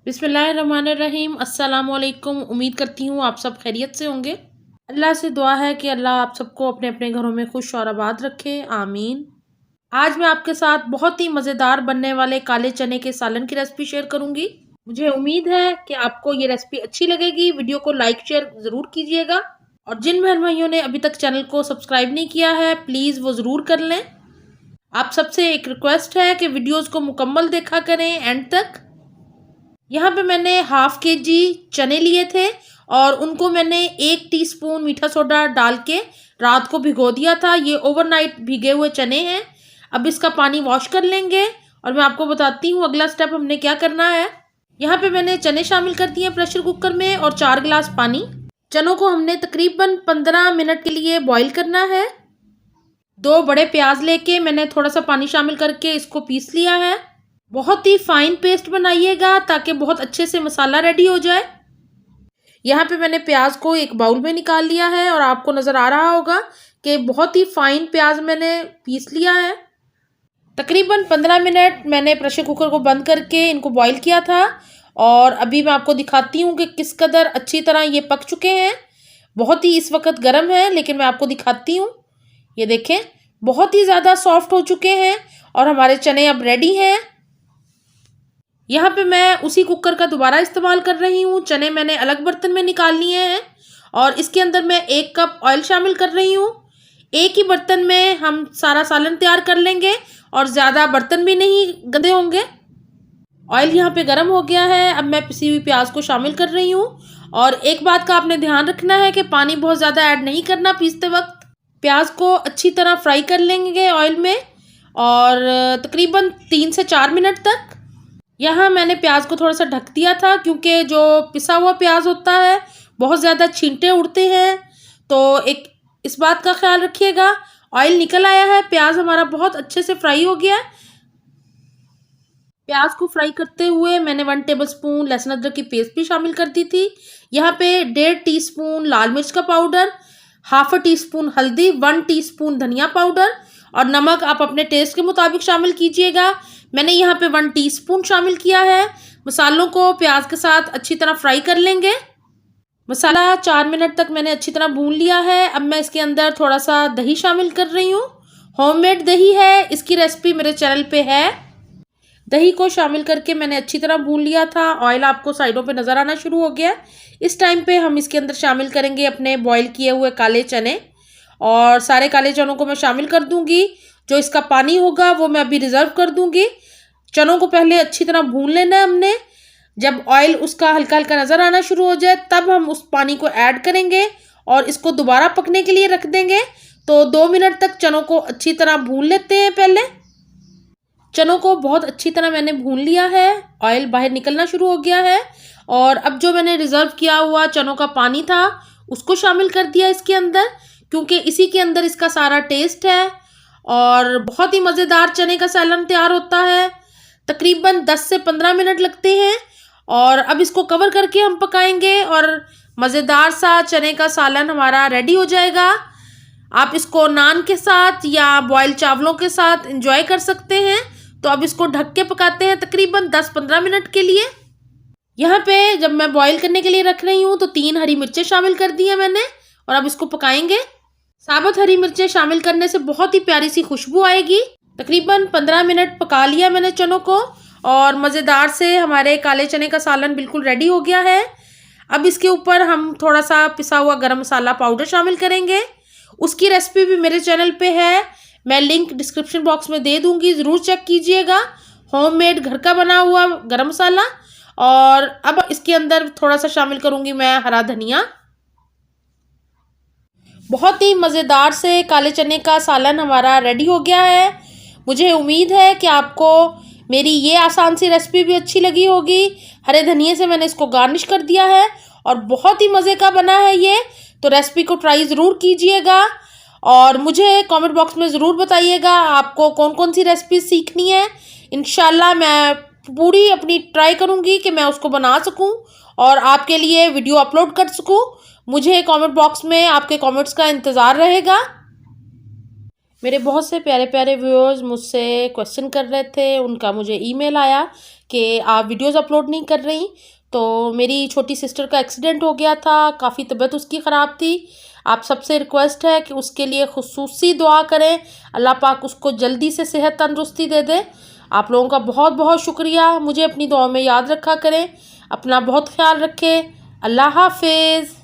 बिस्मिल्लाहिर्रहमानिर्रहीम। अस्सलामुअलैकुम। उम्मीद करती हूँ आप सब खैरियत से होंगे। अल्लाह से दुआ है कि अल्लाह आप सबको अपने अपने घरों में खुश और आबाद रखे, आमीन। आज मैं आपके साथ बहुत ही मज़ेदार बनने वाले काले चने के सालन की रेसिपी शेयर करूँगी। मुझे उम्मीद है कि आपको ये रेसिपी अच्छी लगेगी। वीडियो को लाइक शेयर ज़रूर कीजिएगा और जिन बहन भाइयों ने अभी तक चैनल को सब्सक्राइब नहीं किया है प्लीज़ वो ज़रूर कर लें। आप सबसे एक रिक्वेस्ट है कि वीडियोज़ को मुकम्मल देखा करें एंड तक। यहाँ पे मैंने हाफ केजी चने लिए थे और उनको मैंने 1 टीस्पून मीठा सोडा डाल के रात को भिगो दिया था। ये ओवरनाइट भीगे हुए चने हैं। अब इसका पानी वॉश कर लेंगे और मैं आपको बताती हूँ अगला स्टेप हमने क्या करना है। यहाँ पे मैंने चने शामिल कर दिए प्रेशर कुकर में और 4 गिलास पानी। चनों को हमने तकरीबन 15 मिनट के लिए बॉईल करना है। 2 बड़े प्याज लेके मैंने थोड़ा सा पानी शामिल करके इसको पीस लिया है। बहुत ही फाइन पेस्ट बनाइएगा ताकि बहुत अच्छे से मसाला रेडी हो जाए। यहाँ पे मैंने प्याज को एक बाउल में निकाल लिया है और आपको नज़र आ रहा होगा कि बहुत ही फाइन प्याज मैंने पीस लिया है। तकरीबन 15 मिनट मैंने प्रेशर कुकर को बंद करके इनको बॉईल किया था और अभी मैं आपको दिखाती हूँ कि किस कदर अच्छी तरह ये पक चुके हैं। बहुत ही इस वक्त गर्म है लेकिन मैं आपको दिखाती हूँ। ये देखें, बहुत ही ज़्यादा सॉफ्ट हो चुके हैं और हमारे चने अब रेडी हैं। यहाँ पे मैं उसी कुकर का दोबारा इस्तेमाल कर रही हूँ। चने मैंने अलग बर्तन में निकाल लिए हैं और इसके अंदर मैं 1 कप ऑयल शामिल कर रही हूँ। एक ही बर्तन में हम सारा सालन तैयार कर लेंगे और ज़्यादा बर्तन भी नहीं गंदे होंगे। ऑयल यहाँ पे गर्म हो गया है। अब मैं पिसी हुई प्याज को शामिल कर रही हूँ और एक बात का आपने ध्यान रखना है कि पानी बहुत ज़्यादा ऐड नहीं करना पीसते वक्त। प्याज को अच्छी तरह फ्राई कर लेंगे ऑयल में और तकरीबन 3 से 4 मिनट तक। यहाँ मैंने प्याज को थोड़ा सा ढक दिया था क्योंकि जो पिसा हुआ प्याज होता है बहुत ज़्यादा छींटे उड़ते हैं, तो एक इस बात का ख्याल रखिएगा। ऑयल निकल आया है, प्याज हमारा बहुत अच्छे से फ्राई हो गया है। प्याज को फ्राई करते हुए मैंने 1 टेबलस्पून लहसुन अदरक की पेस्ट भी शामिल कर दी थी। यहाँ पे 1.5 टीस्पून लाल मिर्च का पाउडर, हाफ टीस्पून हल्दी, 1 टीस्पून धनिया पाउडर और नमक आप अपने टेस्ट के मुताबिक शामिल कीजिएगा। मैंने यहाँ पे 1 टीस्पून शामिल किया है। मसालों को प्याज के साथ अच्छी तरह फ्राई कर लेंगे। मसाला 4 मिनट तक मैंने अच्छी तरह भून लिया है। अब मैं इसके अंदर थोड़ा सा दही शामिल कर रही हूँ। होममेड दही है, इसकी रेसिपी मेरे चैनल पे है। दही को शामिल करके मैंने अच्छी तरह भून लिया था। ऑयल आपको साइडों पे नज़र आना शुरू हो गया। इस टाइम पे हम इसके अंदर शामिल करेंगे अपने बॉईल किए हुए काले चने और सारे काले चनों को मैं शामिल कर दूंगी। जो इसका पानी होगा वो मैं अभी रिजर्व कर दूंगी। चनों को पहले अच्छी तरह भून लेना है हमने। जब ऑयल उसका हल्का हल्का नज़र आना शुरू हो जाए तब हम उस पानी को ऐड करेंगे और इसको दोबारा पकने के लिए रख देंगे। तो 2 मिनट तक चनों को अच्छी तरह भून लेते हैं। पहले चनों को बहुत अच्छी तरह मैंने भून लिया है। ऑयल बाहर निकलना शुरू हो गया है और अब जो मैंने रिजर्व किया हुआ चनों का पानी था उसको शामिल कर दिया इसके अंदर, क्योंकि इसी के अंदर इसका सारा टेस्ट है और बहुत ही मज़ेदार चने का सालन तैयार होता है। तकरीबन 10 से 15 मिनट लगते हैं और अब इसको कवर करके हम पकाएंगे और मज़ेदार सा चने का सालन हमारा रेडी हो जाएगा। आप इसको नान के साथ या बॉयल चावलों के साथ एंजॉय कर सकते हैं। तो अब इसको ढक के पकाते हैं तकरीबन 10-15 मिनट के लिए। यहाँ पे जब मैं बॉईल करने के लिए रख रही हूँ तो 3 हरी मिर्चें शामिल कर दी हैं मैंने और अब इसको पकाएंगे। साबुत हरी मिर्चें शामिल करने से बहुत ही प्यारी सी खुशबू आएगी। तकरीबन 15 मिनट पका लिया मैंने चनों को और मज़ेदार से हमारे काले चने का सालन बिल्कुल रेडी हो गया है। अब इसके ऊपर हम थोड़ा सा पिसा हुआ गरम मसाला पाउडर शामिल करेंगे। उसकी रेसिपी भी मेरे चैनल पे है, मैं लिंक डिस्क्रिप्शन बॉक्स में दे दूंगी, ज़रूर चेक कीजिएगा। होममेड घर का बना हुआ गरम मसाला। और अब इसके अंदर थोड़ा सा शामिल करूंगी मैं हरा धनिया। बहुत ही मज़ेदार से काले चने का सालन हमारा रेडी हो गया है। मुझे उम्मीद है कि आपको मेरी ये आसान सी रेसिपी भी अच्छी लगी होगी। हरे धनिये से मैंने इसको गार्निश कर दिया है और बहुत ही मज़े का बना है ये। तो रेसिपी को ट्राई ज़रूर कीजिएगा और मुझे कमेंट बॉक्स में ज़रूर बताइएगा आपको कौन कौन सी रेसिपी सीखनी है। इंशाल्लाह मैं पूरी अपनी ट्राई करूँगी कि मैं उसको बना सकूँ और आपके लिए वीडियो अपलोड कर सकूँ। मुझे कमेंट बॉक्स में आपके कमेंट्स का इंतज़ार रहेगा। मेरे बहुत से प्यारे प्यारे व्यूअर्स मुझसे क्वेश्चन कर रहे थे, उनका मुझे ईमेल आया कि आप वीडियोस अपलोड नहीं कर रही। तो मेरी छोटी सिस्टर का एक्सीडेंट हो गया था, काफ़ी तबीयत उसकी ख़राब थी। आप सबसे रिक्वेस्ट है कि उसके लिए खुसूसी दुआ करें, अल्लाह पाक उसको जल्दी से सेहत तंदुरुस्ती दे दे। आप लोगों का बहुत बहुत शुक्रिया, मुझे अपनी दुआ में याद रखा करें। अपना बहुत ख्याल रखें। अल्लाह हाफिज़।